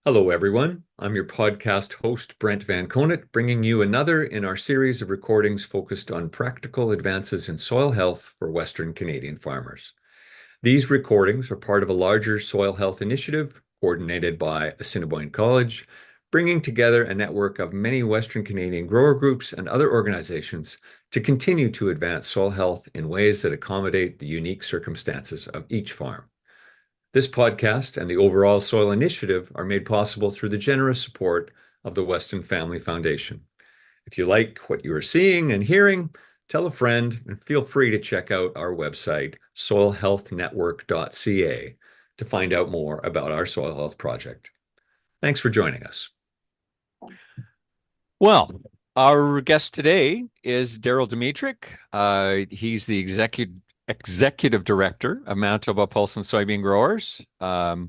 Hello, everyone. I'm your podcast host, Brent Van Conant, bringing you another in our series of recordings focused on practical advances in soil health for Western Canadian farmers. These recordings are part of a larger soil health initiative coordinated by Assiniboine College, bringing together a network of many Western Canadian grower groups and other organizations to continue to advance soil health in ways that accommodate the unique circumstances of each farm. This podcast and the overall soil initiative are made possible through the generous support of the Weston Family Foundation. If you like what you are seeing and hearing, tell a friend and feel free to check out our website, soilhealthnetwork.ca, to find out more about our soil health project. Thanks for joining us. Well, our guest today is Daryl Domitruk. He's the executive director of Manitoba Pulse and Soybean Growers. I'll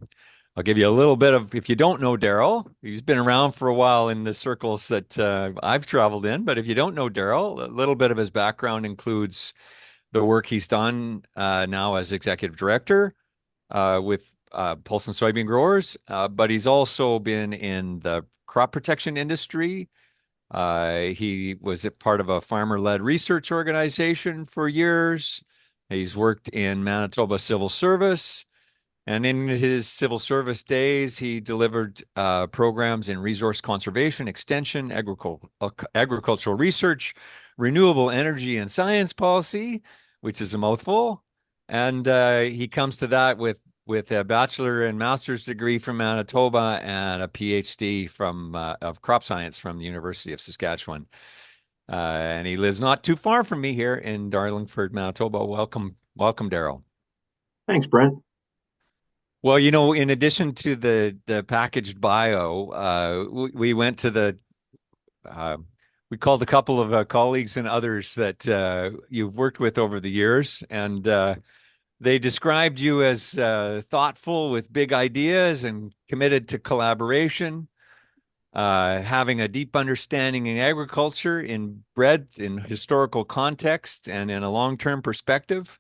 give you a little bit of, if you don't know Daryl, he's been around for a while in the circles that I've traveled in. But if you don't know Daryl, a little bit of his background includes the work he's done now as executive director with Pulse and Soybean Growers, but he's also been in the crop protection industry. He was a part of a farmer-led research organization for years. He's worked in Manitoba civil service, and in his civil service days, he delivered programs in resource conservation, extension, agricultural research, renewable energy and science policy, which is a mouthful. And he comes to that with a bachelor and master's degree from Manitoba and a PhD of crop science from the University of Saskatchewan. And he lives not too far from me here in Darlingford, Manitoba. Welcome, Daryl. Thanks, Brent. Well, in addition to the packaged bio, we went to we called a couple of colleagues and others that you've worked with over the years, and they described you as thoughtful with big ideas and committed to collaboration, having a deep understanding in agriculture in breadth, in historical context, and in a long-term perspective.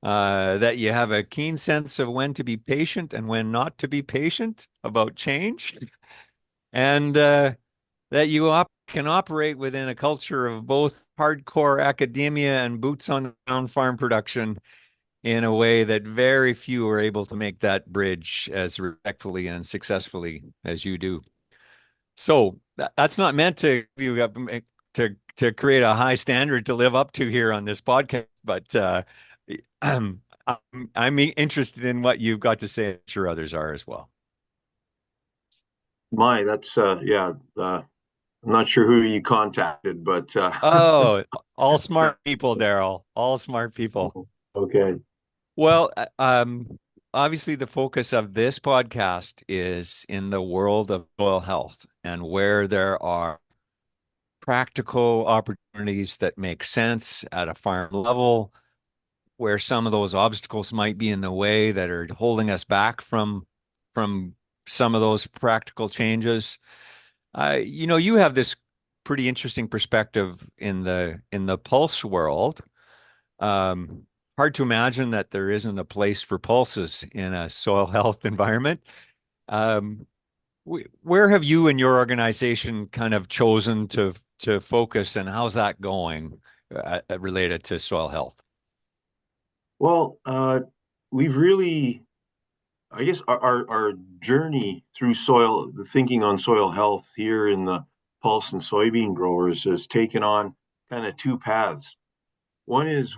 That you have a keen sense of when to be patient and when not to be patient about change, and that you can operate within a culture of both hardcore academia and boots on the ground farm production in a way that very few are able to make that bridge as respectfully and successfully as you do. So that's not meant to to create a high standard to live up to here on this podcast, but I'm interested in what you've got to say. I'm sure others are as well. That's I'm not sure who you contacted, but Oh, all smart people, Daryl. All smart people. okay. Well, obviously, the focus of this podcast is in the world of soil health and where there are practical opportunities that make sense at a farm level, where some of those obstacles might be in the way that are holding us back from some of those practical changes. You have this pretty interesting perspective in the pulse world. Hard to imagine that there isn't a place for pulses in a soil health environment. Um, where have you and your organization kind of chosen to focus, and how's that going related to soil health? Well, we've really, I guess, our journey through the thinking on soil health here in the pulse and soybean growers has taken on kind of two paths. One is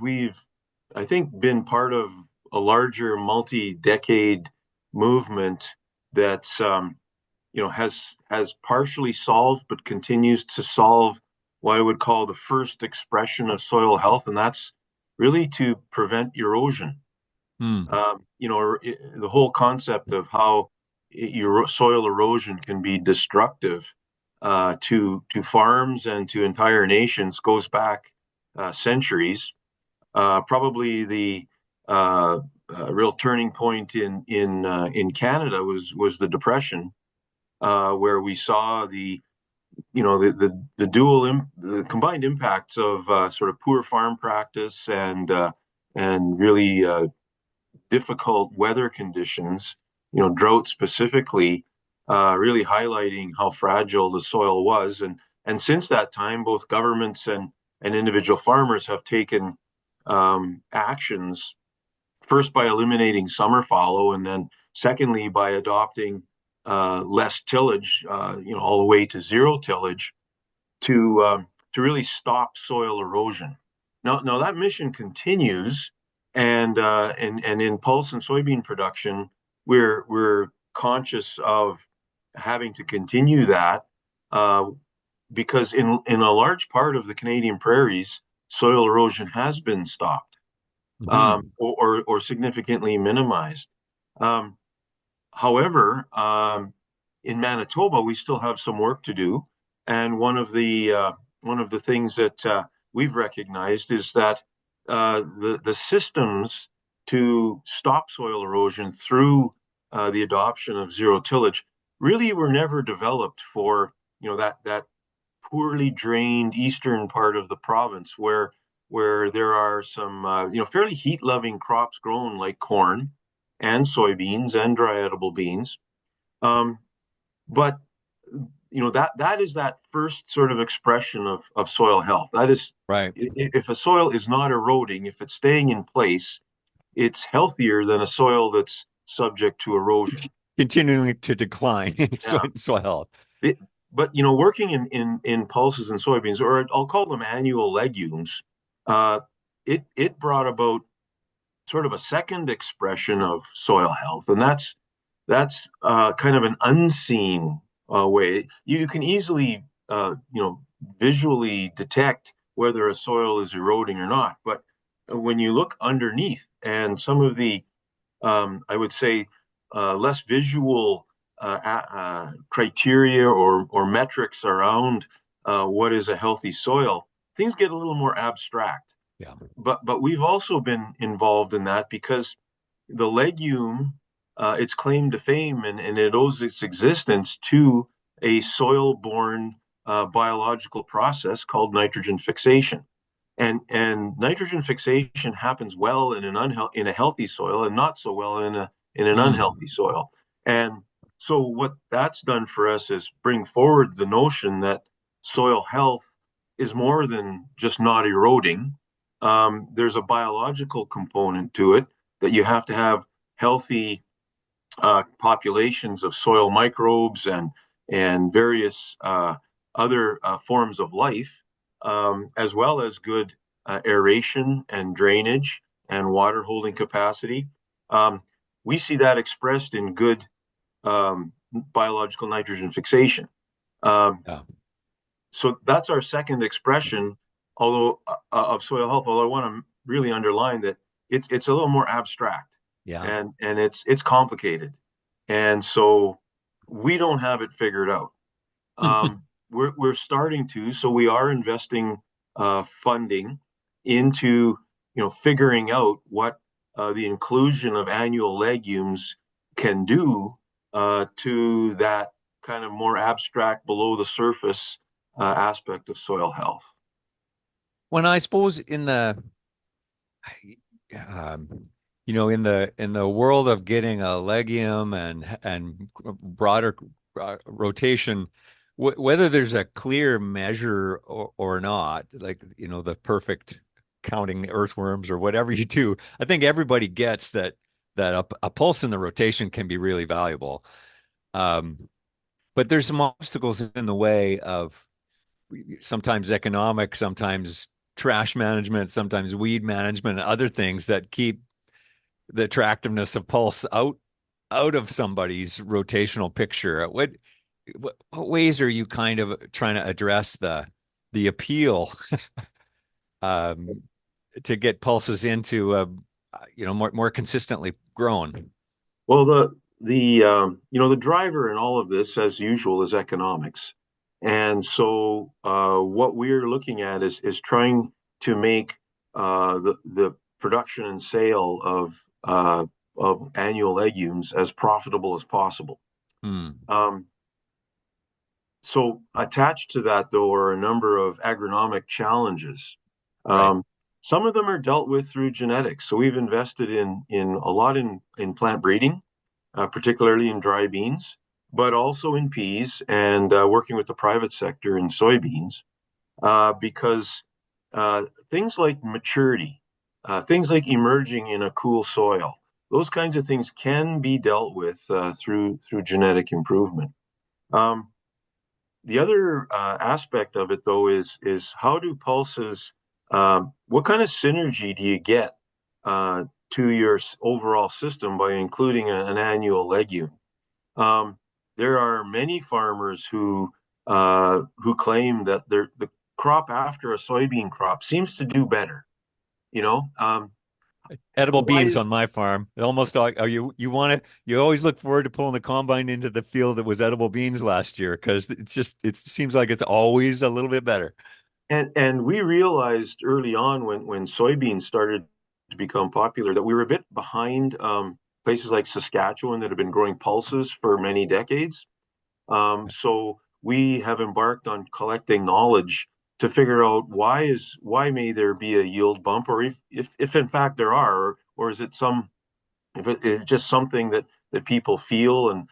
I think, been part of a larger multi-decade movement that's has partially solved but continues to solve what I would call the first expression of soil health, and that's really to prevent erosion. Hmm. The whole concept of how soil erosion can be destructive to farms and to entire nations goes back centuries. Probably the real turning point in Canada was the Depression, where we saw the combined impacts of sort of poor farm practice and really difficult weather conditions, drought specifically, really highlighting how fragile the soil was. And since that time, both governments and individual farmers have taken actions, first by eliminating summer fallow, and then secondly by adopting less tillage, all the way to zero tillage to really stop soil erosion. Now that mission continues, and in pulse and soybean production, we're conscious of having to continue that uh, because in a large part of the Canadian prairies, soil erosion has been stopped, Mhm. or significantly minimized. Um, However, in Manitoba, we still have some work to do, and one of the things that we've recognized is that the systems to stop soil erosion through the adoption of zero tillage really were never developed for that poorly drained eastern part of the province where there are some fairly heat loving crops grown like corn and soybeans and dry edible beans. Um, but that is that first sort of expression of soil health. That is, Right. if a soil is not eroding, if it's staying in place, it's healthier than a soil that's subject to erosion. Continuing to decline in Yeah. soil health. It, but working in pulses and soybeans, or I'll call them annual legumes, uh, it brought about sort of a second expression of soil health, and that's kind of an unseen way. You can easily visually detect whether a soil is eroding or not, but when you look underneath, and some of the I would say less visual criteria or metrics around what is a healthy soil, things get a little more abstract. Yeah. But we've also been involved in that because the legume, its claim to fame, and it owes its existence to a soil-borne biological process called nitrogen fixation. And nitrogen fixation happens well in a healthy soil and not so well in an Mm. unhealthy soil. And so what that's done for us is bring forward the notion that soil health is more than just not eroding. There's a biological component to it, that you have to have healthy populations of soil microbes and various other forms of life, as well as good aeration and drainage and water holding capacity. Um, we see that expressed in good biological nitrogen fixation. Um, Yeah. so that's our second expression, although of soil health. Although I want to really underline that it's a little more abstract, Yeah. and it's complicated, and so we don't have it figured out. We're starting to, so we are investing funding into figuring out what the inclusion of annual legumes can do to that kind of more abstract, below the surface aspect of soil health. When I suppose in the um, in the world of getting a legume and broader rotation, whether there's a clear measure or not, like the perfect counting the earthworms or whatever you do, I think everybody gets that a pulse in the rotation can be really valuable. Um, but there's some obstacles in the way of sometimes economic, sometimes trash management, sometimes weed management, and other things that keep the attractiveness of pulse out of somebody's rotational picture. What ways are you kind of trying to address the appeal um, to get pulses into more consistently grown? Well, the driver in all of this, as usual, is economics. And so what we're looking at is trying to make the production and sale of annual legumes as profitable as possible. Hmm. Um, so attached to that, though, are a number of agronomic challenges. Right. Um, some of them are dealt with through genetics. So we've invested in a lot in plant breeding, particularly in dry beans. but also in peas and working with the private sector in soybeans, because things like maturity, things like emerging in a cool soil, those kinds of things can be dealt with through genetic improvement. Um, the other aspect of it, though, is how do pulses, what kind of synergy do you get to your overall system by including an annual legume? Um, there are many farmers who claim that the crop after a soybean crop seems to do better. You know, Edible why beans is on my farm. It almost you want to you always look forward to pulling the combine into the field that was edible beans last year because it seems like it's always a little bit better. and we realized early on when soybeans started to become popular that we were a bit behind places like Saskatchewan that have been growing pulses for many decades. So we have embarked on collecting knowledge to figure out why may there be a yield bump, or if in fact there are, or is it some if it's just something that people feel, and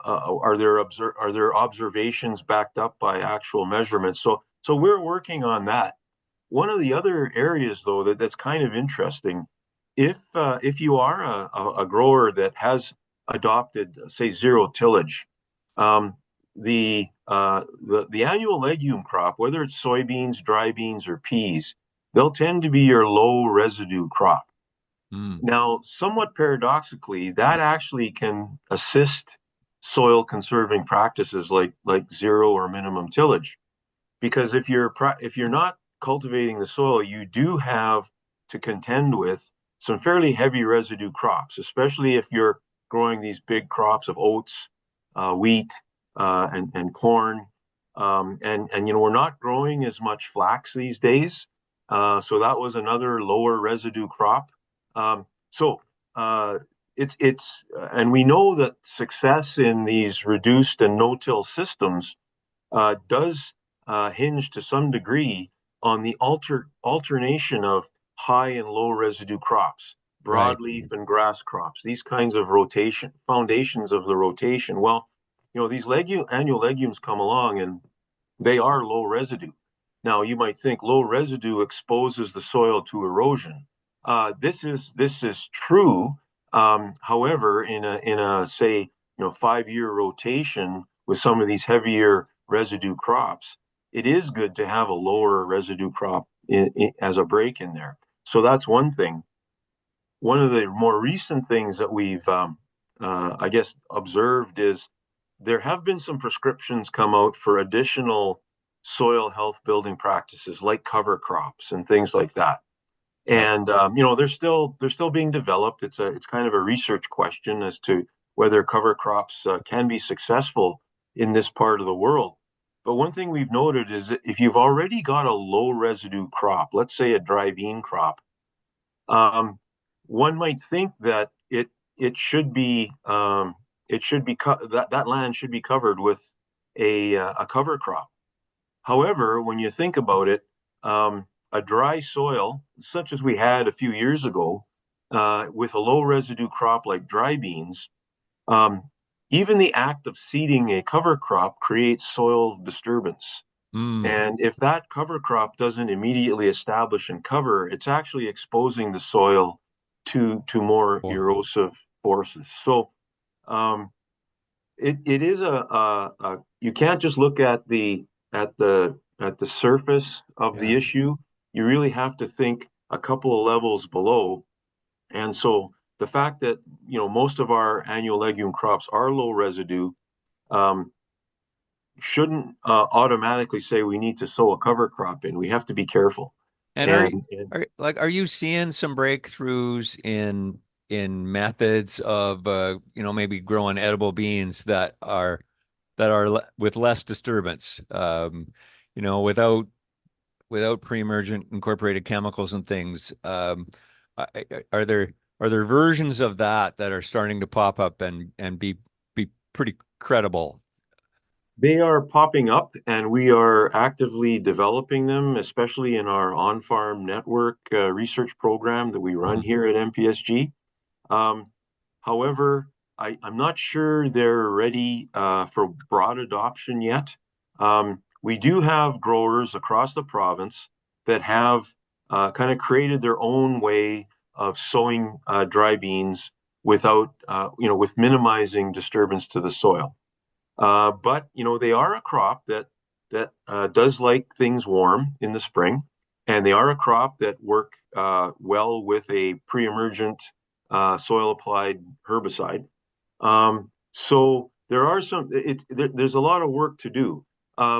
are there observations backed up by actual measurements? So we're working on that. One of the other areas, though, that's kind of interesting, if you are a grower that has adopted, say, zero tillage, um, the annual legume crop, whether it's soybeans, dry beans, or peas, they'll tend to be your low residue crop. Mm, Now, somewhat paradoxically, that actually can assist soil conserving practices like zero or minimum tillage, because if you're not cultivating the soil, you do have to contend with some fairly heavy residue crops, especially if you're growing these big crops of oats, wheat, and corn. And we're not growing as much flax these days, so that was another lower residue crop. So and we know that success in these reduced and no-till systems does hinge to some degree on the alternation of high and low residue crops, right. broadleaf and grass crops, these kinds of rotation, foundations of the rotation. Well, these annual legumes come along and they are low residue. Now, you might think low residue exposes the soil to erosion. This is true. However, in a say 5-year rotation with some of these heavier residue crops, it is good to have a lower residue crop as a break in there. So that's one thing. One of the more recent things that we've, I guess, observed is there have been some prescriptions come out for additional soil health building practices like cover crops and things like that. Yep. And they're still being developed. It's kind of a research question as to whether cover crops can be successful in this part of the world. But one thing we've noted is that if you've already got a low residue crop, let's say a dry bean crop, um, one might think that it should be that land should be covered with a cover crop. However, when you think about it, a dry soil such as we had a few years ago, with a low residue crop like dry beans, um, even the act of seeding a cover crop creates soil disturbance. Mm, And if that cover crop doesn't immediately establish and cover, it's actually exposing the soil to more boy. erosive forces. So um, it is you can't just look at the surface of the Yeah. issue. You really have to think a couple of levels below. And so the fact that most of our annual legume crops are low residue, um, shouldn't automatically say we need to sow a cover crop in. We have to be careful. And And are you seeing some breakthroughs in methods of maybe growing edible beans with less disturbance, without pre-emergent incorporated chemicals and things. Are there versions of that are starting to pop up and be pretty credible? they are popping up, and we are actively developing them, especially in our on-farm network research program that we run Mhm. here at MPSG. Um, However, I'm not sure they're ready for broad adoption yet. We do have growers across the province that have kind of created their own way of sowing dry beans without, with minimizing disturbance to the soil. But they are a crop that does like things warm in the spring, and they are a crop that work well with a pre-emergent soil applied herbicide. So there's a lot of work to do.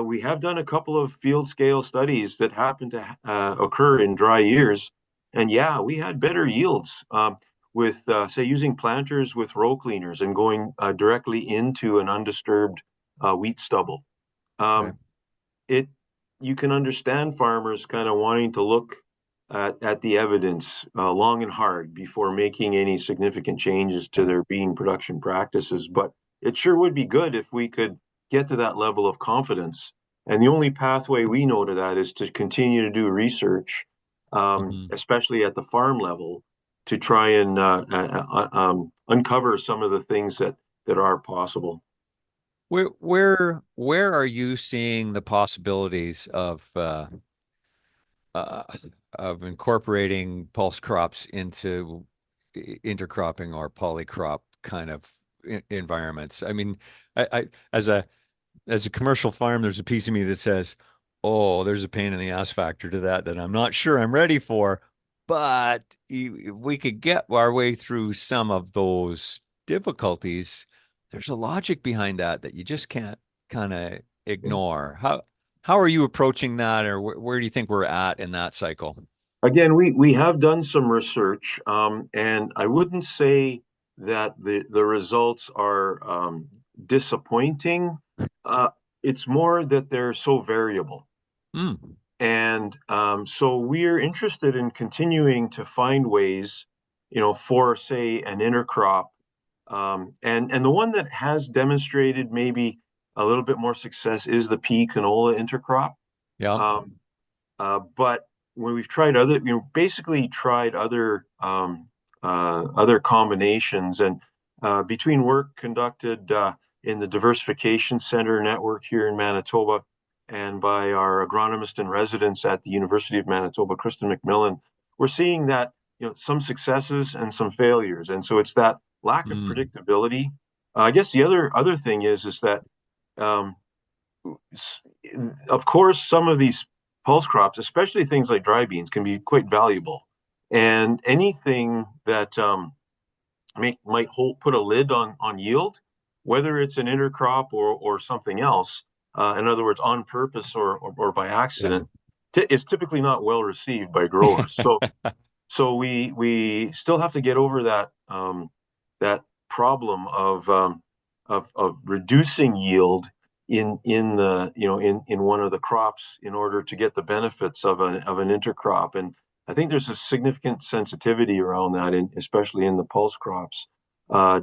We have done a couple of field scale studies that happen to occur in dry years, and yeah, we had better yields with say using planters with row cleaners and going directly into an undisturbed wheat stubble. Okay. Um, it You can understand farmers kind of wanting to look at the evidence long and hard before making any significant changes to Yeah. their bean production practices. But it sure would be good if we could get to that level of confidence. And the only pathway we know to that is to continue to do research, Mhm. especially at the farm level, to try and uncover some of the things that are possible. Where are you seeing the possibilities uh, of incorporating pulse crops into intercropping or polycrop kind of environments? I mean, I as a commercial farm, there's a piece of me that says, "Oh, there's a pain in the ass factor to that I'm not sure I'm ready for." But if we could get our way through some of those difficulties, there's a logic behind that you just can't kind of ignore. How are you approaching that, or where do you think we're at in that cycle? Again, we have done some research, and I wouldn't say that the results are disappointing. Uh, it's more that they're so variable. Hmm. And so we're interested in continuing to find ways, for say an intercrop. And the one that has demonstrated maybe a little bit more success is the pea canola intercrop. Yeah. Um, but when we've tried basically tried other combinations, and between work conducted in the Diversification Center network here in Manitoba and by our agronomist in residence at the University of Manitoba, Kristen McMillan, we're seeing that some successes and some failures, and so it's that lack of Hmm. predictability. I guess the other thing is that um, of course, some of these pulse crops, especially things like dry beans, can be quite valuable. And anything that might put a lid on yield, whether it's an intercrop or something else, in other words, on purpose or by Yeah. accident, is typically not well received by growers. So we still have to get over that problem of reducing yield in the in one of the crops in order to get the benefits of an intercrop. And I think there's a significant sensitivity around that, especially in the pulse crops,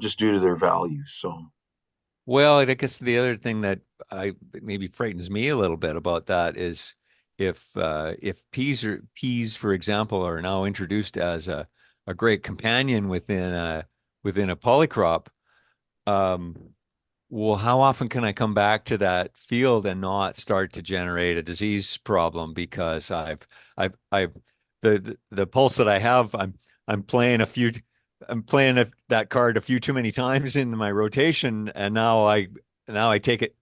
just due to their values. So Well, I guess the other thing that I maybe frightens me a little bit about that is if peas, for example, are now introduced as a great companion within a polycrop, um, well, how often can I come back to that field and not start to generate a disease problem because I've the pulse that I have, I'm playing a few, I'm playing that card a few too many times in my rotation, and now I take it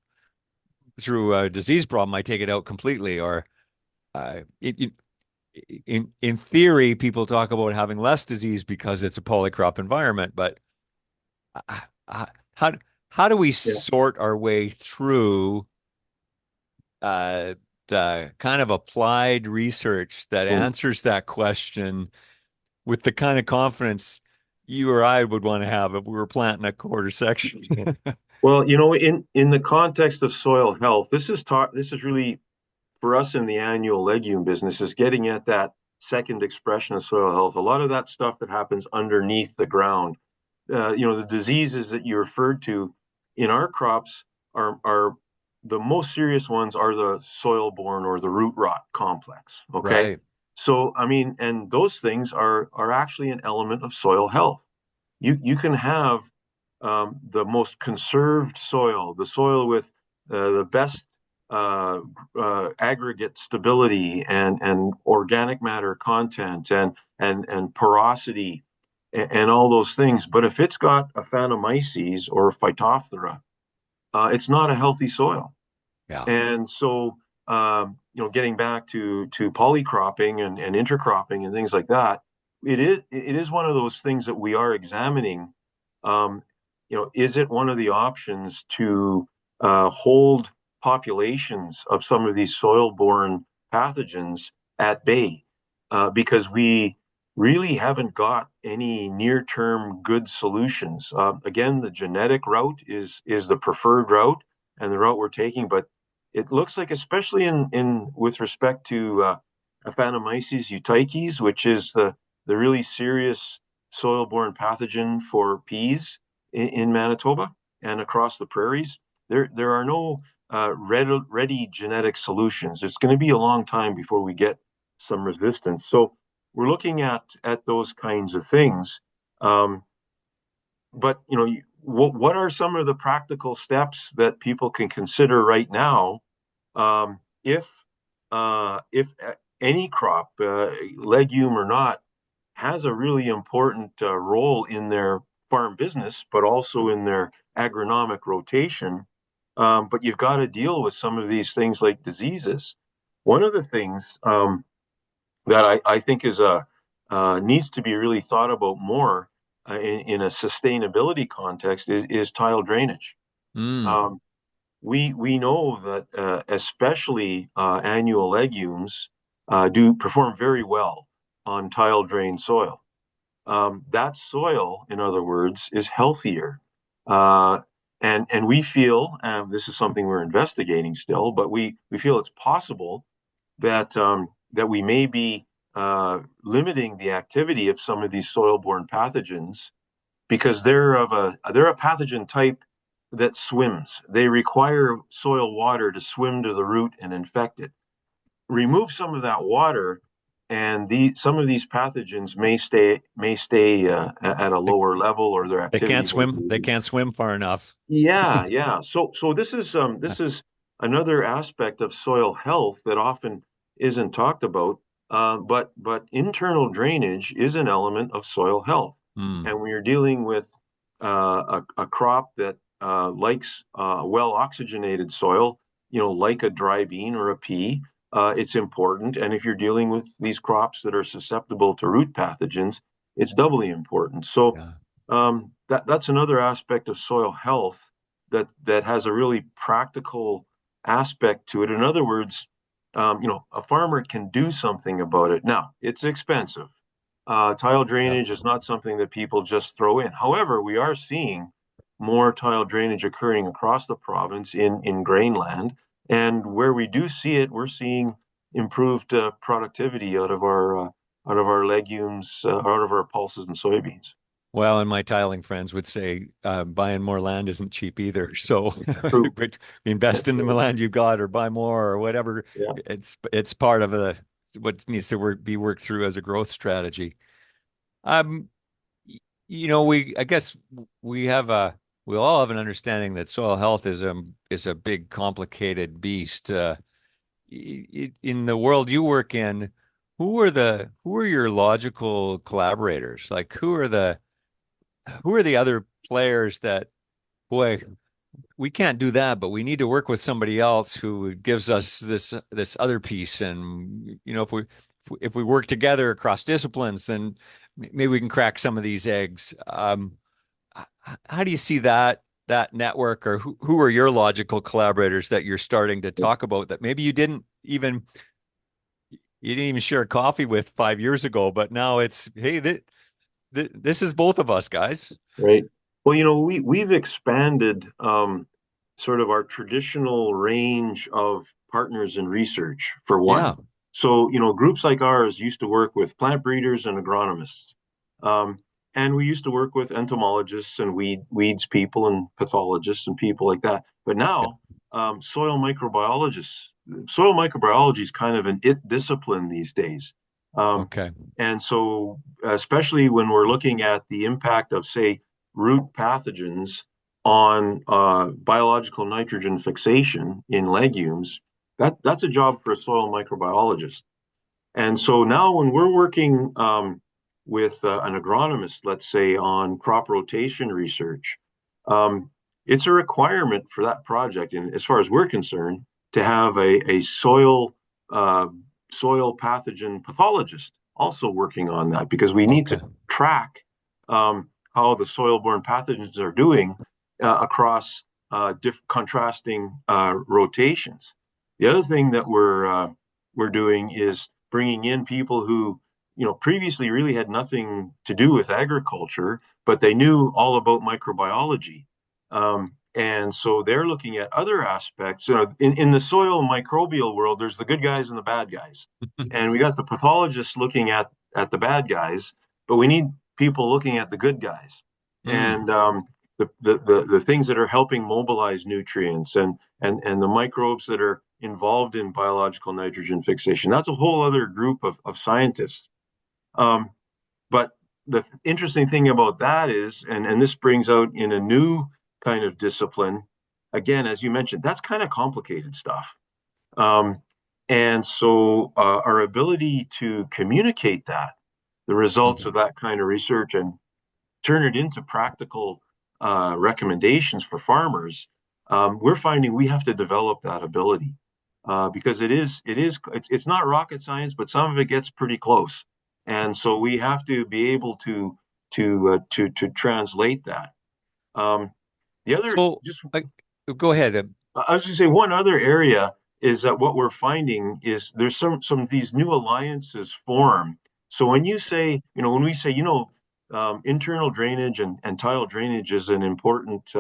through a disease problem. I take it out completely, or it, in theory, people talk about having less disease because it's a polycrop environment, but uh, uh, how how do we yeah. sort our way through uh, the kind of applied research that Mm. answers that question with the kind of confidence you or I would want to have if we were planting a quarter section? Well, in the context of soil health, this is really for us in the annual legume business is getting at that second expression of soil health. A lot of that stuff that happens underneath the ground, the diseases that you referred to in our crops are the most serious ones are the soil borne or the root rot complex. Okay. Right. So, I mean, and those things are actually an element of soil health. You can have the most conserved soil, the soil with the best aggregate stability and organic matter content and porosity and all those things. But if it's got Aphanomyces or Phytophthora, it's not a healthy soil. Yeah. And so, getting back to polycropping and intercropping and things like that, it is one of those things that we are examining. Um, is it one of the options to hold populations of some of these soil-borne pathogens at bay? Because we really haven't got any near-term good solutions. Again, the genetic route is the preferred route and the route we're taking, but it looks like, especially in with respect to Aphanomyces eutyches, which is the really serious soil-borne pathogen for peas in Manitoba and across the prairies, there are no ready genetic solutions. It's going to be a long time before we get some resistance. So we're looking at those kinds of things. But what are some of the practical steps that people can consider right now, if any crop, legume or not, has a really important role in their farm business, but also in their agronomic rotation. But you've got to deal with some of these things like diseases. One of the things that I think is needs to be really thought about more in a sustainability context is tile drainage. Mm. Um, we know that especially annual legumes do perform very well on tile drained soil. That soil, in other words, is healthier. Uh, and we feel, this is something we're investigating still, but we feel it's possible that we may be limiting the activity of some of these soil-borne pathogens because they're a pathogen type that swims. They require soil water to swim to the root and infect it. Remove some of that water, and some of these pathogens may stay at a They, lower level, or their they activity can't may swim. They be. can't swim far enough. Yeah. So this is another aspect of soil health that often isn't talked about. But internal drainage is an element of soil health, Mm. and when you're dealing with a crop that likes well oxygenated soil, like a dry bean or a pea, it's important. And if you're dealing with these crops that are susceptible to root pathogens, it's doubly important. So Yeah. that's another aspect of soil health that has a really practical aspect to it. In other words, a farmer can do something about it. Now, it's expensive. Tile Yeah. drainage is not something that people just throw in. However, we are seeing more tile drainage occurring across the province in grainland, and where we do see it, we're seeing improved productivity out of our legumes, out of our pulses and soybeans. Well, and my tiling friends would say buying more land isn't cheap either. So, True. but invest in the True. land you got or buy more or whatever. Yeah. It's part of what needs to be worked through as a growth strategy. Um, I guess we all have an understanding that soil health is a big complicated beast. In the world you work in, who are your logical collaborators? Like who are the other players that, boy, we can't do that, but we need to work with somebody else who gives us this other piece. And if we work together across disciplines, then maybe we can crack some of these eggs. How do you see that network, or who are your logical collaborators that you're starting to talk about that maybe you didn't even share a coffee with 5 years ago, but now it's, hey, this is both of us, guys. Right. Well, we've expanded sort of our traditional range of partners in research, for one. Yeah. So, groups like ours used to work with plant breeders and agronomists. Um, and we used to work with entomologists and weeds people and pathologists and people like that. But Yeah. now, soil microbiologists, soil microbiology is kind of an it discipline these days. Um, Okay. and so, especially when we're looking at the impact of, say, root pathogens on biological nitrogen fixation in legumes, that's a job for a soil microbiologist. And so now when we're working with an agronomist, let's say on crop rotation research, um, it's a requirement for that project, and as far as we're concerned, to have a uh, soil pathogen pathologist also working on that because we need Okay. to track how the soil-borne pathogens are doing across contrasting rotations. The other thing that we're doing is bringing in people who previously really had nothing to do with agriculture, but they knew all about microbiology. And so they're looking at other aspects. In the soil microbial world, there's the good guys and the bad guys. And we got the pathologists looking at the bad guys, but we need people looking at the good guys. Mm. And the things that are helping mobilize nutrients and the microbes that are involved in biological nitrogen fixation. That's a whole other group of scientists. Um, but the interesting thing about that is, and this brings out in a new kind of discipline, again, as you mentioned, that's kind of complicated stuff. Um, and so our ability to communicate the results Mhm. of that kind of research and turn it into practical recommendations for farmers, we're finding we have to develop that ability because it's not rocket science, but some of it gets pretty close, and so we have to be able to translate that. Um, the other So, just go ahead. I was going to say one other area is that what we're finding is there's some of these new alliances form. So when we say, internal drainage and tile drainage is an important,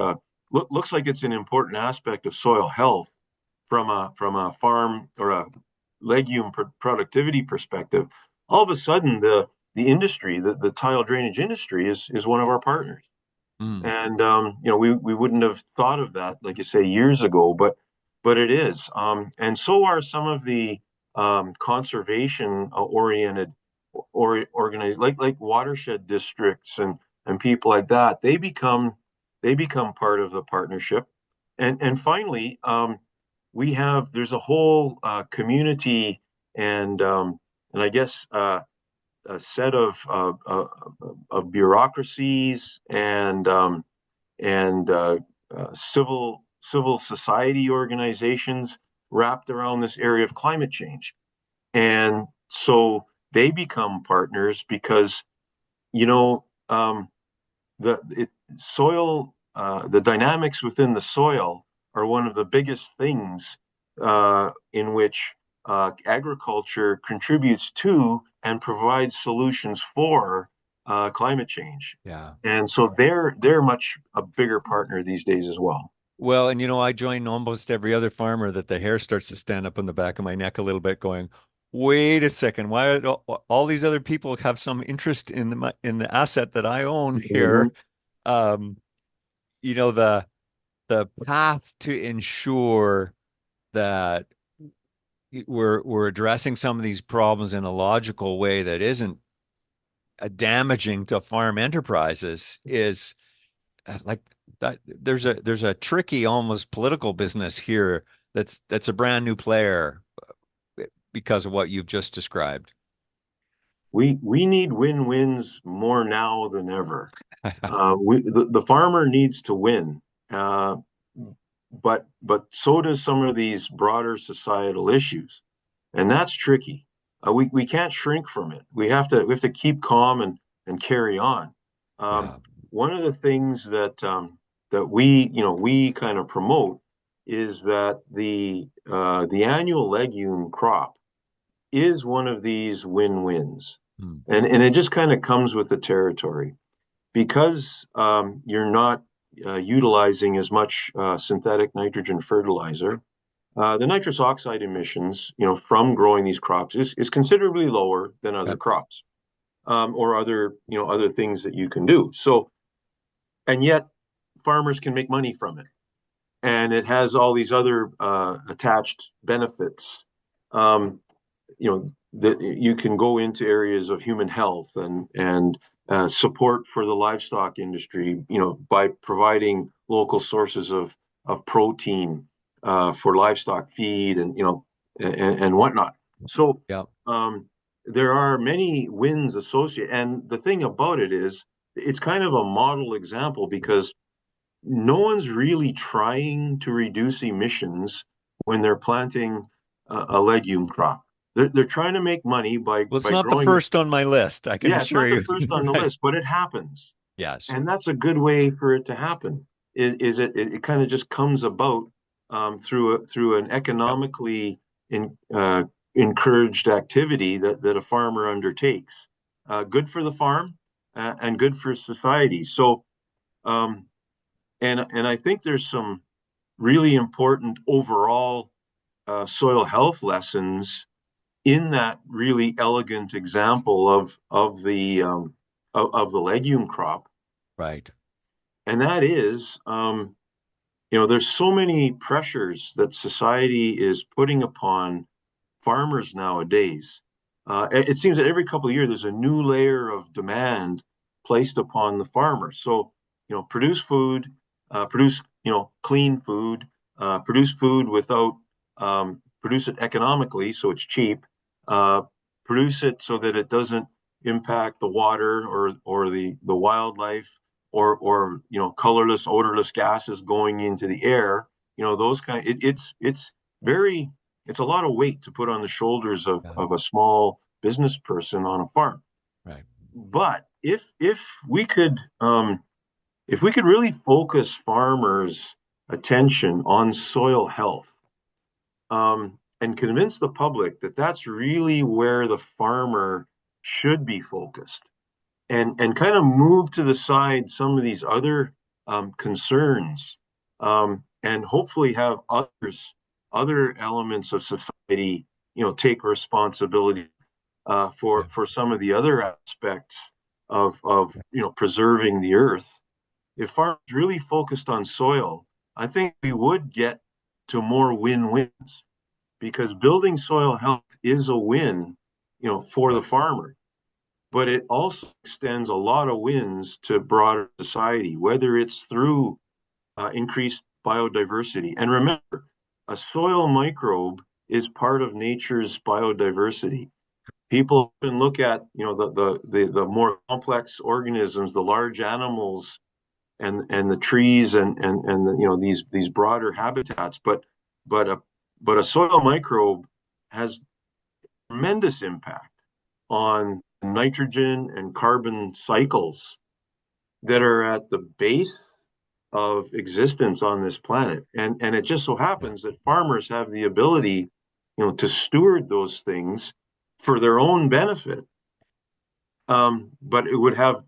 looks like it's an important aspect of soil health from a farm or a legume productivity perspective. All of a sudden, the industry, the tile drainage industry, is one of our partners. Mm. And we wouldn't have thought of that, like you say, years ago, but it is. And so are some of the conservation oriented or organized, like watershed districts and people like that. They become part of the partnership. And finally, there's a whole community and I guess a set of bureaucracies and civil society organizations wrapped around this area of climate change. And so they become partners because you know the it, soil the dynamics within the soil are one of the biggest things in which agriculture contributes to and provides solutions for climate change. Yeah. And so they're much a bigger partner these days as well. Well, and I join almost every other farmer that the hair starts to stand up on the back of my neck a little bit, going, "Wait a second, why do all these other people have some interest in the asset that I own Mhm. here?" Um, the path to ensure that we're addressing some of these problems in a logical way that isn't damaging to farm enterprises is like that. There's a tricky, almost political business here that's a brand new player because of what you've just described. We need win-wins more now than ever. The farmer needs to win, uh, but so does some of these broader societal issues, and that's tricky. We can't shrink from it. We have to keep calm and carry on. Um, Yeah. one of the things that we kind of promote is that the annual legume crop is one of these win-wins, Hmm. and it just kind of comes with the territory because you're not utilizing as much synthetic nitrogen fertilizer. The nitrous oxide emissions, from growing these crops is considerably lower than other Yep. crops or other things that you can do. So, and yet farmers can make money from it, and it has all these other attached benefits. Um, that you can go into areas of human health and support for the livestock industry, by providing local sources of protein for livestock feed and whatnot. So Yeah. there are many wins associated. And the thing about it is, it's kind of a model example because no one's really trying to reduce emissions when they're planting a legume crop. They're trying to make money Well, it's by not the growing. first on my list, I can Yeah, it's assure not the you. first on the Right. list, but it happens. Yes. And that's a good way for it to happen. It kind of just comes about through an Yep. economically encouraged activity that a farmer undertakes. Good for the farm and good for society. So um, and I think there's some really important overall soil health lessons in that really elegant example of the legume crop, Right. and that is, there's so many pressures that society is putting upon farmers nowadays. It seems that every couple of years there's a new layer of demand placed upon the farmer. So, produce food, produce, clean food, produce food without, produce it economically so it's cheap, uh, produce it so that it doesn't impact the water or the wildlife or colorless, odorless gases going into the air. Those kind. It's very it's a lot of weight to put on the shoulders Yeah. of a small business person on a farm. Right. But if we could really focus farmers' attention on soil health, and convince the public that that's really where the farmer should be focused, and kind of move to the side some of these other concerns, and hopefully have other elements of society, take responsibility Yeah. for some of the other aspects of preserving the earth. If farmers really focused on soil, I think we would get to more win-wins, because building soil health is a win, for the Right. farmer, but it also extends a lot of wins to broader society, whether it's through increased biodiversity. And remember, a soil microbe is part of nature's biodiversity. People can look at, the more complex organisms, the large animals, and the trees, and these broader habitats, but a but a soil microbe has tremendous impact on nitrogen and carbon cycles that are at the base of existence on this planet. And it just so Yeah. happens that farmers have the ability, to steward those things for their own benefit. But it would have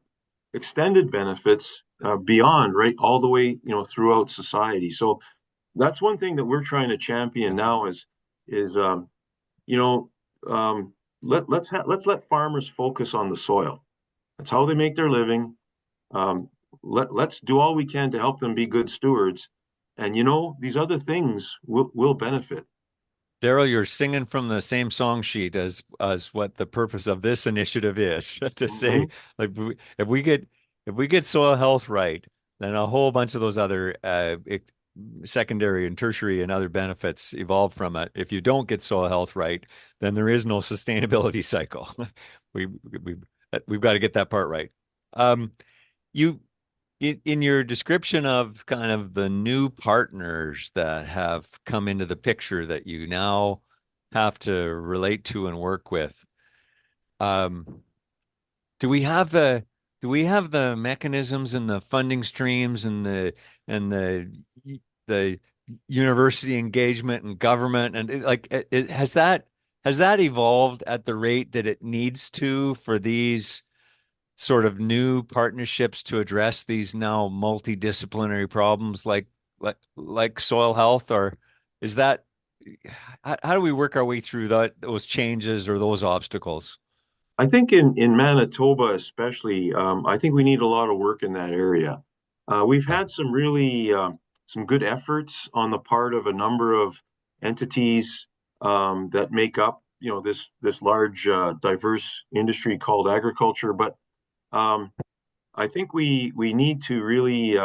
extended benefits beyond, right, all the way, throughout society. So that's one thing that we're trying to champion Yeah. now is you know let's let farmers focus on the soil. That's how they make their living. Let's do all we can to help them be good stewards, and these other things will benefit. Daryl, you're singing from the same song sheet as what the purpose of this initiative is to say, Hmm. like, if we get soil health right, then a whole bunch of those other secondary and tertiary and other benefits evolve from it. If you don't get soil health right, then there is no sustainability cycle. we we've got to get that part right. You in your description of kind of the new partners that have come into the picture that you now have to relate to and work with, um, do we have the mechanisms and the funding streams and the university engagement and government and has that evolved at the rate that it needs to for these sort of new partnerships to address these now multidisciplinary problems like soil health, or is that how do we work our way through those changes or those obstacles? I think in Manitoba especially, I think we need a lot of work in that area. We've Yeah. had some good efforts on the part of a number of entities that make up this large diverse industry called agriculture, but I think we need to really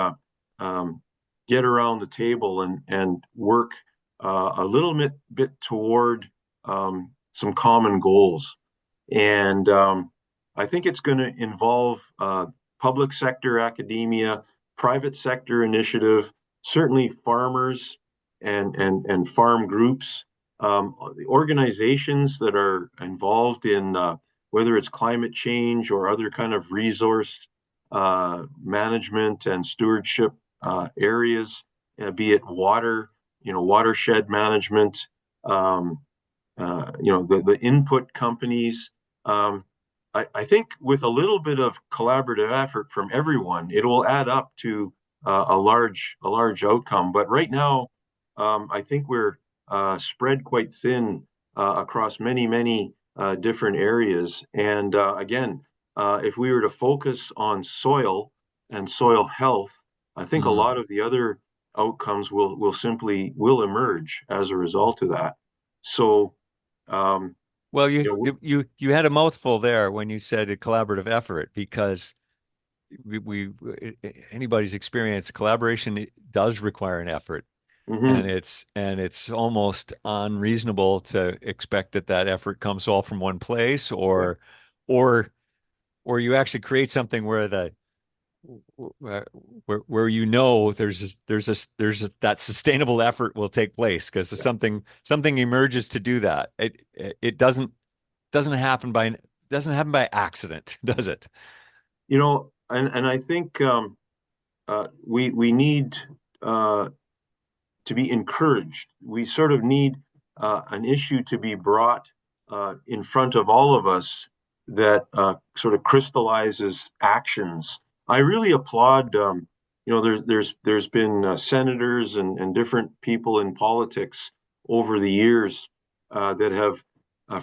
um, get around the table and work a little bit toward some common goals. And I think it's going to involve public sector academia, private sector initiative, certainly farmers and farm groups, the organizations that are involved in whether it's climate change or other kind of resource management and stewardship areas, be it water, watershed management, um, the input companies. Um, I think with a little bit of collaborative effort from everyone, it will add up to a large outcome. But right now, I think we're spread quite thin across many different areas. And again, if we were to focus on soil and soil health, I think a lot of the other outcomes will emerge as a result of that. So, um, Well, you know, you had a mouthful there when you said a collaborative effort because we anybody's experience collaboration does require an effort, and mhm, it's almost unreasonable to expect that that effort comes all from one place, yeah. or or you actually create something where the where you know that sustainable effort will take place because something emerges to do that. It doesn't happen by accident, does it? And I think we need uh, to be encouraged. We sort of need an issue to be brought in front of all of us that sort of crystallizes actions. I really applaud. There's been senators and different people in politics over the years that have,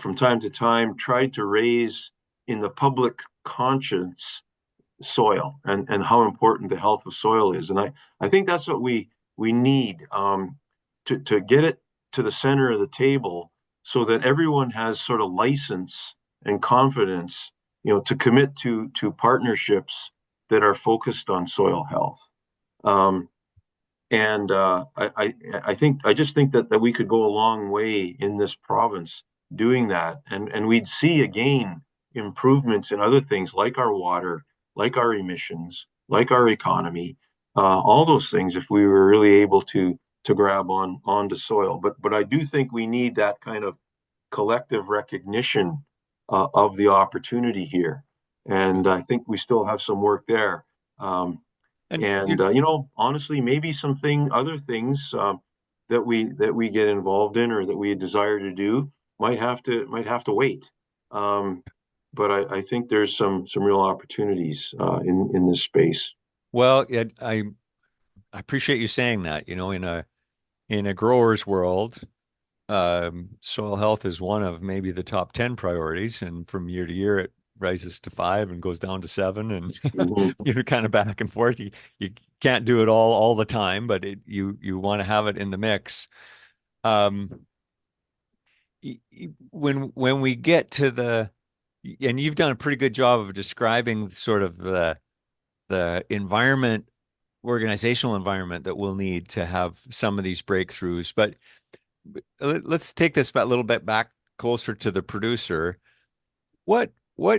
from time to time, tried to raise in the public conscience soil and how important the health of soil is. And I think that's what we need to get it to the center of the table so that everyone has sort of license and confidence, to commit to partnerships that are focused on soil health. Um, and I just think that we could go a long way in this province doing that, and we'd see again improvements in other things like our water, like our emissions, like our economy, all those things if we were really able to grab onto soil. But I do think we need that kind of collective recognition of the opportunity here, and I think we still have some work there. Um, And and honestly, maybe other things that we get involved in or that we desire to do might have to wait. Um, but I think there's some real opportunities in this space. well, I appreciate you saying that. In a grower's world, soil health is one of maybe the top 10 priorities, and from year to year it rises to five and goes down to seven, and Mhm. kind of back and forth. You can't do it all the time, but you want to have it in the mix. Um, when we get to and you've done a pretty good job of describing sort of the organizational environment that we'll need to have some of these breakthroughs. But let's take this a little bit back closer to the producer. What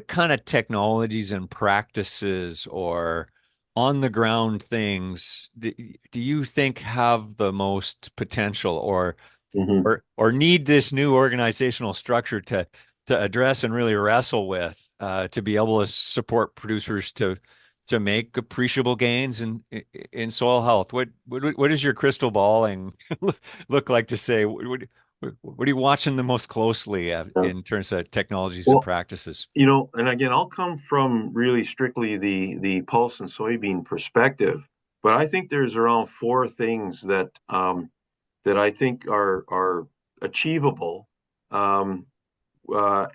kind of technologies and practices or on the ground things do you think have the most potential, Mhm. or need this new organizational structure to address and really wrestle with, to be able to support producers to make appreciable gains in soil health? What is your crystal balling look like to say? What are you watching the most closely Yeah. in terms of technologies and Well, practices? and again, I'll come from really strictly the pulse and soybean perspective, but I think there's around four things that I think are achievable, um,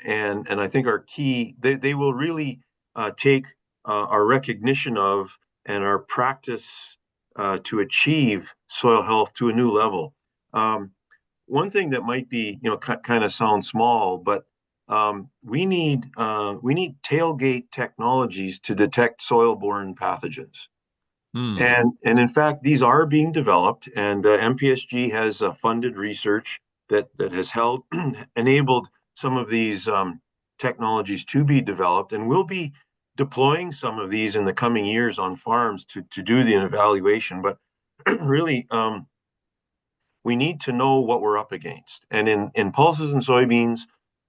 and I think are key. They will really take our recognition of and our practice to achieve soil health to a new level. Um, One thing that might be, kind of sound small, but we need tailgate technologies to detect soil-borne pathogens. Hmm. And in fact, these are being developed, and MPSG has funded research that has enabled some of these technologies to be developed, and we'll be deploying some of these in the coming years on farms to do the evaluation. But really, we need to know what we're up against. And in pulses and soybeans,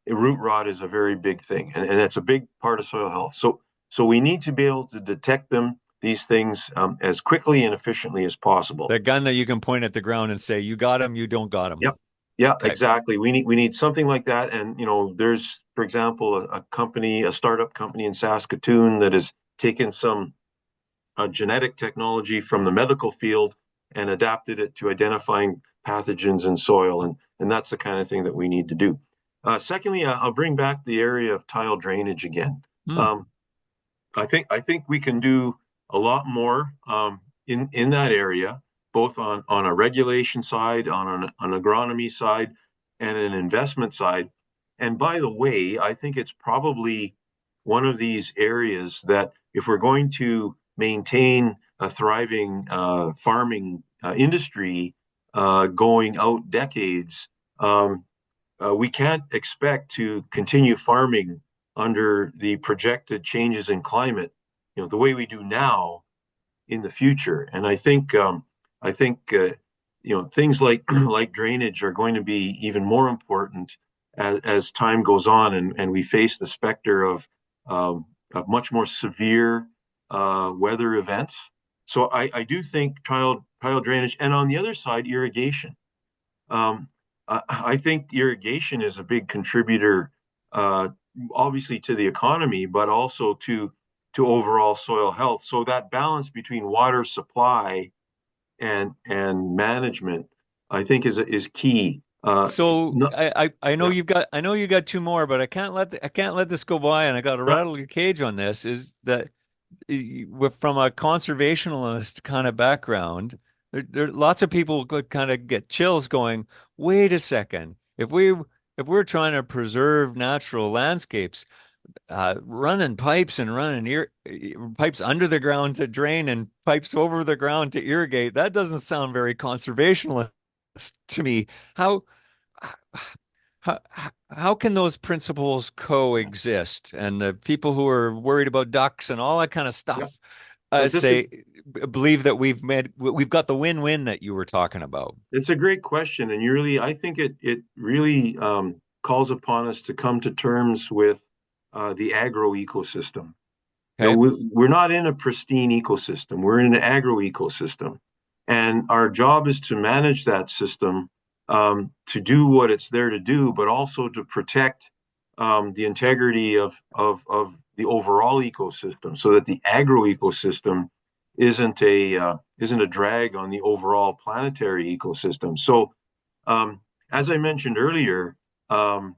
root rot is a very big thing, and it's a big part of soil health. So we need to be able to detect these things as quickly and efficiently as possible. The gun that you can point at the ground and say, you got him, you don't got him. Yep. Yeah, Okay. exactly. We need something like that. And there's, for example, a startup company in Saskatoon that has taken some genetic technology from the medical field and adapted it to identifying pathogens in soil, and that's the kind of thing that we need to do. Secondly, I'll bring back the area of tile drainage again. Hmm. Um, I think we can do a lot more in that area, both on a regulation side, on an agronomy side, and an investment side. And by the way, I think it's probably one of these areas that if we're going to maintain a thriving farming industry going out decades, we can't expect to continue farming under the projected changes in climate, the way we do now in the future. And I think things like like drainage are going to be even more important as time goes on, and we face the specter of much more severe weather events. So I do think tile drainage, and on the other side, irrigation. Um, I think irrigation is a big contributor, uh, obviously to the economy, but also to overall soil health. So that balance between water supply and management, I think, is key. So No, I know yeah, you got two more, but I can't let this go by, and I got to yeah, rattle your cage on this. Is that from a conservationist kind of background, there lots of people could kind of get chills going, wait a second. If we're trying to preserve natural landscapes, running pipes and running pipes under the ground to drain and pipes over the ground to irrigate, that doesn't sound very conservationist to me. How how how can those principles coexist? And the people who are worried about ducks and all that kind of yeah. stuff That's a say believe that we've got the win-win that you were talking about. It's a great question, and I think it really calls upon us to come to terms with the agro ecosystem. Okay. We're not in a pristine ecosystem. We're in an agro ecosystem. And our job is to manage that system, to do what it's there to do, but also to protect the integrity of the overall ecosystem so that the agro ecosystem isn't a drag on the overall planetary ecosystem. So, as I mentioned earlier, um,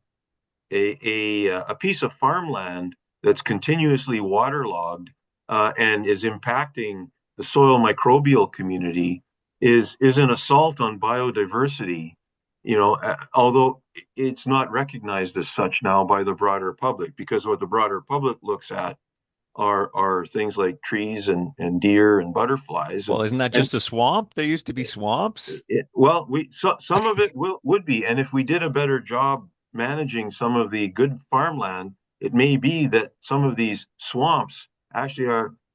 a piece of farmland that's continuously waterlogged and is impacting the soil microbial community is an assault on biodiversity. Although it's not recognized as such now by the broader public, because what the broader public looks at are things like trees and deer and butterflies Well, isn't that and just a swamp? There used to be swamps. well, some of it would be, and if we did a better job managing some of the good farmland, it may be that some of these swamps actually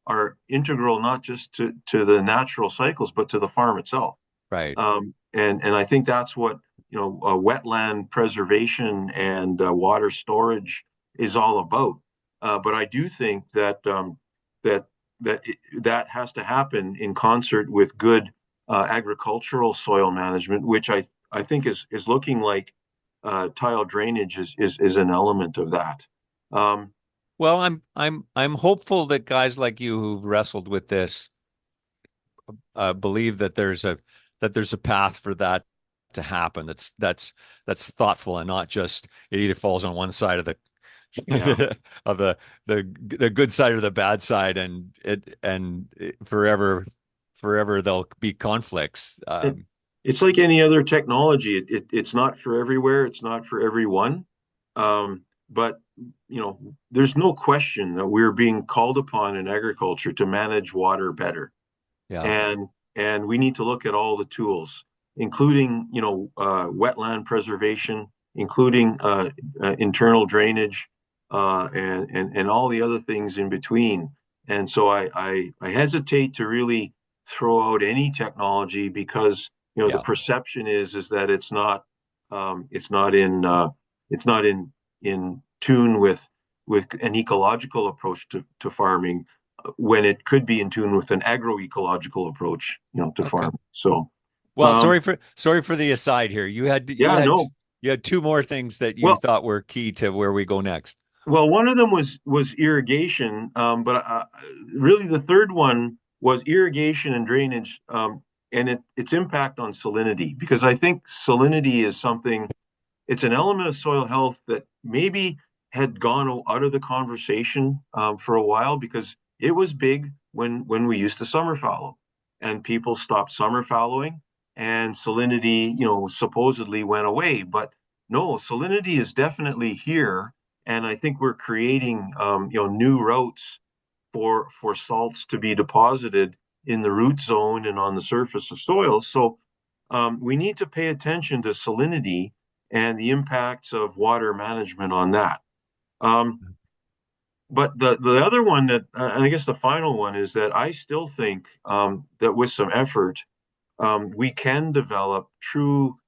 are integral not just to the natural cycles, but to the farm itself. Right. And I think that's what wetland preservation and water storage is all about. But I do think that that has to happen in concert with good agricultural soil management, which I think is looking like tile drainage is an element of that. Um, Well, I'm hopeful that guys like you who've wrestled with this believe that there's a path for that to happen. That's thoughtful and not just it either falls on one side of the yeah, of the good side or the bad side, forever there'll be conflicts. it, it's like any other technology. It's not for everywhere. It's not for everyone. Um, but there's no question that we're being called upon in agriculture to manage water better, Yeah. and we need to look at all the tools, including wetland preservation, including internal drainage, and all the other things in between. And so I hesitate to really throw out any technology because the Yeah. perception is that it's not in tune with an ecological approach to farming, when it could be in tune with an agroecological approach, to Okay. farming. So, Well, sorry for the aside here. You had you yeah, had no. you had two more things that you Well, thought were key to where we go next. one of them was irrigation, but really the third one was irrigation and drainage, and its impact on salinity, because I think salinity is something. It's an element of soil health that maybe had gone out of the conversation for a while, because it was big when we used to summer fallow, and people stopped summer fallowing, and salinity, supposedly went away. But no, salinity is definitely here, and I think we're creating new routes for salts to be deposited in the root zone and on the surface of soils. So we need to pay attention to salinity and the impacts of water management on that. Um, but the other one that, and I guess the final one, is that I still think that with some effort, we can develop true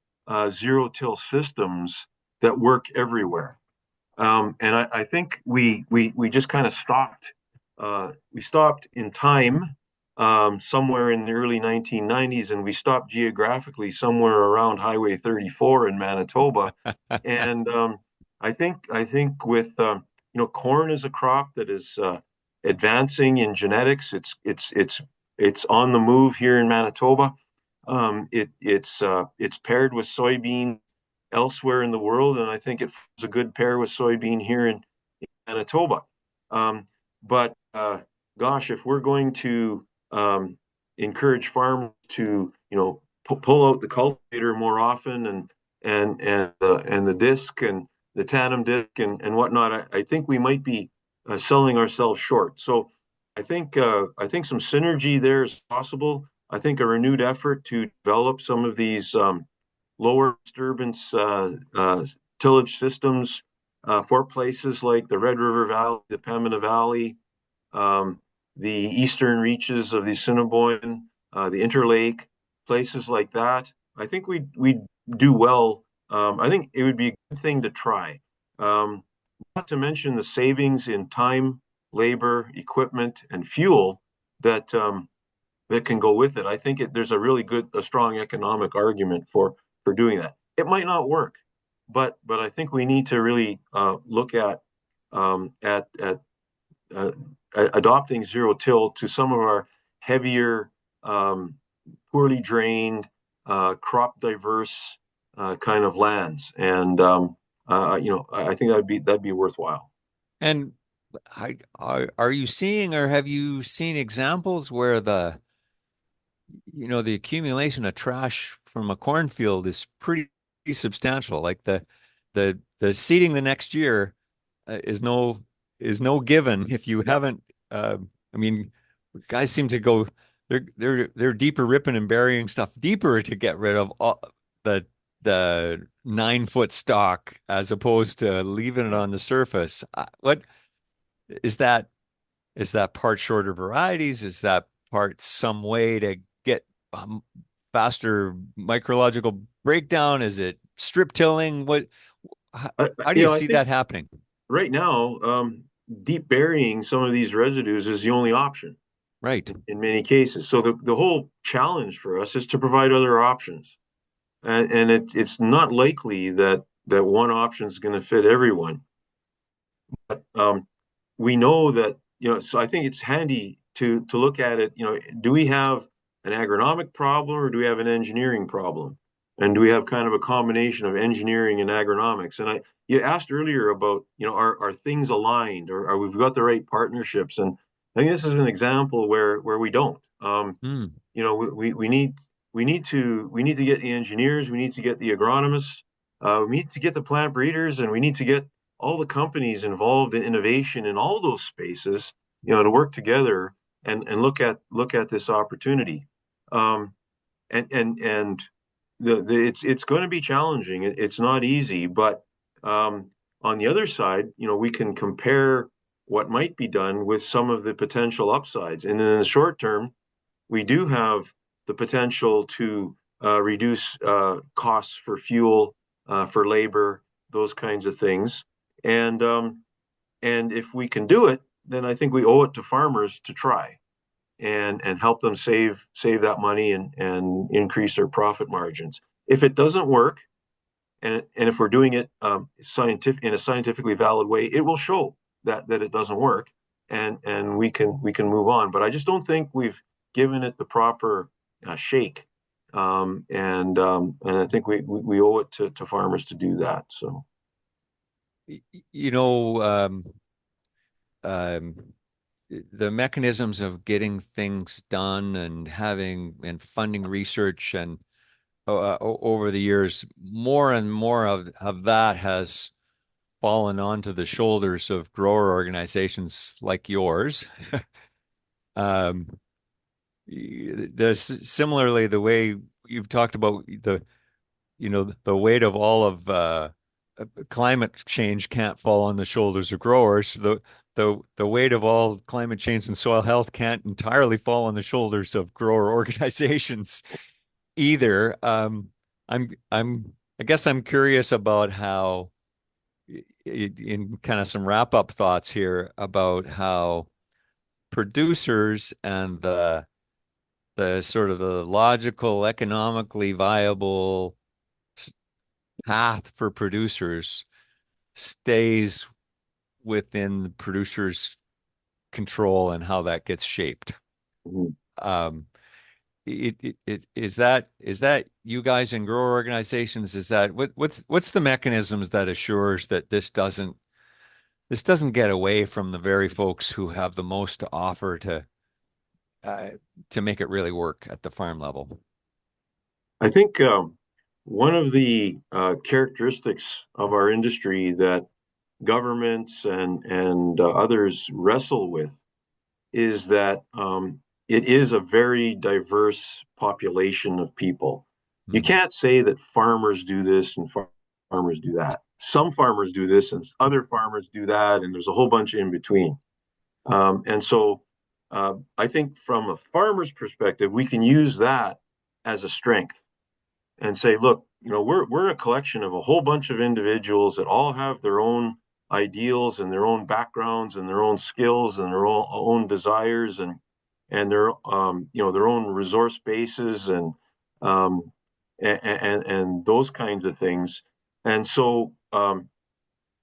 zero-till systems that work everywhere. And I think we just kind of stopped. We stopped in time somewhere in the early 1990s, and we stopped geographically somewhere around Highway 34 in Manitoba. And I think with corn is a crop that is advancing in genetics. It's on the move here in Manitoba. It's paired with soybean elsewhere in the world, and I think it was a good pair with soybean here in Manitoba. But gosh, if we're going to encourage farmers to pull out the cultivator more often, and the disc and the tandem disc and whatnot, I think we might be selling ourselves short. So I think some synergy there is possible. I think a renewed effort to develop some of these lower disturbance tillage systems for places like the Red River Valley, the Pembina Valley, um, the eastern reaches of the Assiniboine, the Interlake, places like that. I think we do well. I think it would be a good thing to try. Not to mention the savings in time, labor, equipment, and fuel that can go with it. I think there's a really a strong economic argument for doing that. It might not work, but I think we need to really look at uh, adopting zero till to some of our heavier, um, poorly drained, crop diverse kind of lands, and I think that'd be worthwhile. And are you seeing or have you seen examples where the accumulation of trash from a cornfield is pretty substantial? Like the seeding the next year is no given if you Yeah. haven't. I mean, guys seem to go. They're deeper ripping and burying stuff deeper to get rid of all the 9 foot stock as opposed to leaving it on the surface. What is that? Is that part shorter varieties? Is that part some way to get faster micrological breakdown? Is it strip tilling? How do you I see think that happening? right now, deep burying some of these residues is the only option Right. in many cases. So the whole challenge for us is to provide other options, and it's not likely that one option is going to fit everyone. But we know that, so I think it's handy to look at it. Do we have an agronomic problem, or do we have an engineering problem? And do we have kind of a combination of engineering and agronomics? And you asked earlier about, are things aligned, or are we've got the right partnerships? And I think this is an example where we don't. Hmm. We need to get the engineers, we need to get the agronomists, we need to get the plant breeders, and we need to get all the companies involved in innovation in all those spaces, to work together and look at this opportunity. And it's going to be challenging. It's not easy, but on the other side, we can compare what might be done with some of the potential upsides. And in the short term, we do have the potential to reduce costs for fuel, for labor, those kinds of things. And if we can do it, then I think we owe it to farmers to try and help them save that money and increase their profit margins. If it doesn't work, and if we're doing it in a scientifically valid way, it will show that it doesn't work, and we can move on. But I just don't think we've given it the proper shake, and I think we owe it to farmers to do that. So, You know, um, the mechanisms of getting things done and having and funding research and over the years, more and more of that has fallen onto the shoulders of grower organizations like yours. Um, similarly, the way you've talked about the weight of all of climate change can't fall on the shoulders of growers. The weight of all climate change and soil health can't entirely fall on the shoulders of grower organizations either. I guess I'm curious about how, in kind of some wrap up thoughts here about how producers and the sort of the logical, economically viable path for producers stays within the producer's control and how that gets shaped. mhm. Um, is that you guys in grower organizations? Is that what's the mechanisms that assures that this doesn't get away from the very folks who have the most to offer uh, to make it really work at the farm level? I think one of the characteristics of our industry that governments and others wrestle with is that it is a very diverse population of people. You Hmm. can't say that farmers do this and farmers do that. Some farmers do this and other farmers do that, and there's a whole bunch in between. And so I think from a farmer's perspective, we can use that as a strength and say, look, we're a collection of a whole bunch of individuals that all have their own ideals and their own backgrounds and their own skills and their own desires and their their own resource bases um, and those kinds of things. And so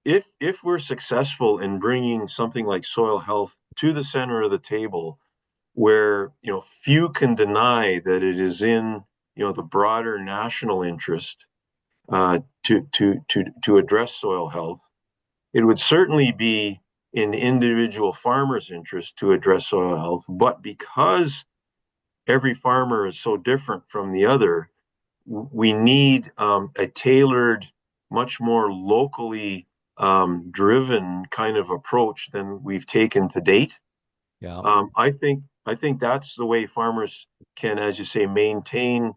if we're successful in bringing something like soil health to the center of the table, where few can deny that it is in the broader national interest to address soil health. It would certainly be in the individual farmer's interest to address soil health, but because every farmer is so different from the other, we need a tailored, much more locally driven kind of approach than we've taken to date. Yeah. I think that's the way farmers can, as you say, maintain,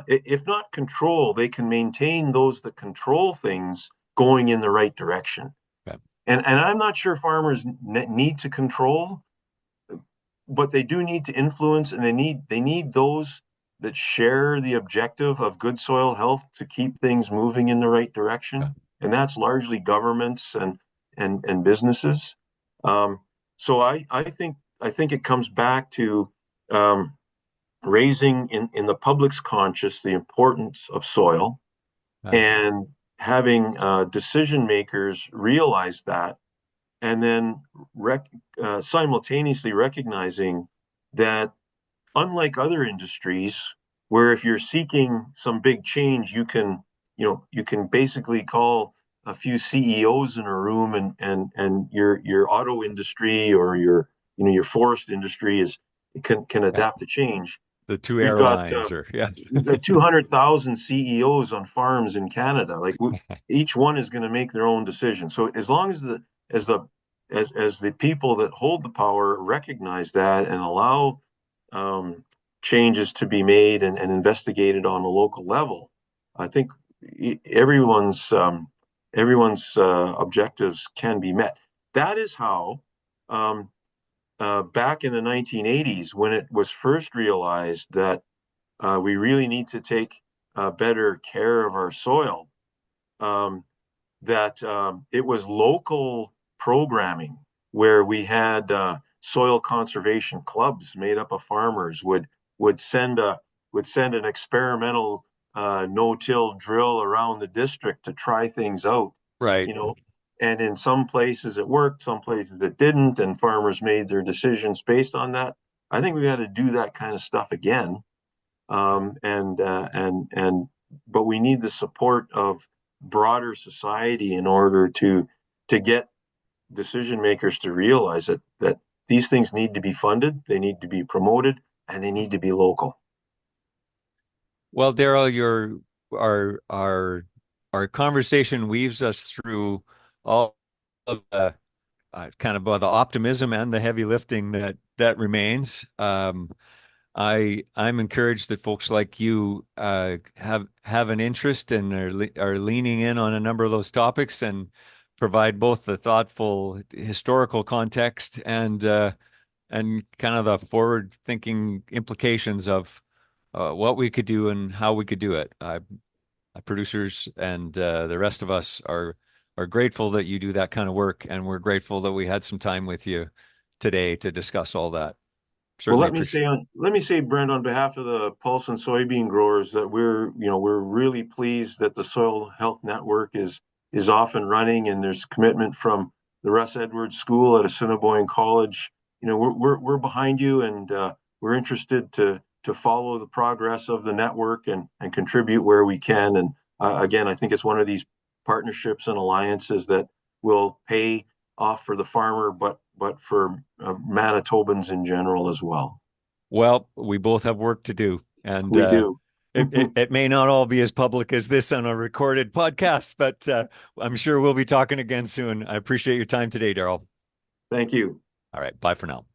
if not control, they can maintain those that control things going in the right direction. Okay. And I'm not sure farmers need to control, but they do need to influence, and they need those that share the objective of good soil health to keep things moving in the right Okay. direction. And that's largely governments and businesses. Um, so I think it comes back to um, raising in the public's conscious the importance of soil Okay. and having decision makers realize that, and then simultaneously recognizing that, unlike other industries, where if you're seeking some big change, you can basically call a few CEOs in a room, and your auto industry or your forest industry can Yeah. adapt to change. The two We've got airlines, or yeah. we've got 200,000 CEOs on farms in Canada. Like each one is going to make their own decision. So as long as as the the people that hold the power recognize that and allow um, changes to be made and investigated on a local level, I think everyone's objectives can be met. That is how um, back in the 1980s, when it was first realized that we really need to take better care of our soil, um, that it was local programming where we had soil conservation clubs made up of farmers would send a would send an experimental no-till drill around the district to try things out, Right. you know. And in some places it worked, some places it didn't, and farmers made their decisions based on that. I think we got to do that kind of stuff again, and but we need the support of broader society in order to get decision makers to realize that these things need to be funded, they need to be promoted, and they need to be local. Well, Daryl, our conversation weaves us through all of the kind of the optimism and the heavy lifting that remains. I'm encouraged that folks like you have an interest and are leaning in on a number of those topics and provide both the thoughtful historical context and kind of the forward-thinking implications of what we could do and how we could do it. Producers and the rest of us are grateful that you do that kind of work, and we're grateful that we had some time with you today to discuss all that. Well, Certainly appreciate. let me say, Brent, on behalf of the pulse and soybean growers, that we're really pleased that the Soil Health Network is off and running, and there's commitment from the Russ Edwards School at Assiniboine College. We're behind you, and we're interested to follow the progress of the network and contribute where we can. And again, I think it's one of these partnerships and alliances that will pay off for the farmer, but for Manitobans in general as well. Well, we both have work to do, and We do. it may not all be as public as this on a recorded podcast, but I'm sure we'll be talking again soon. I appreciate your time today, Daryl. Thank you. All right, bye for now.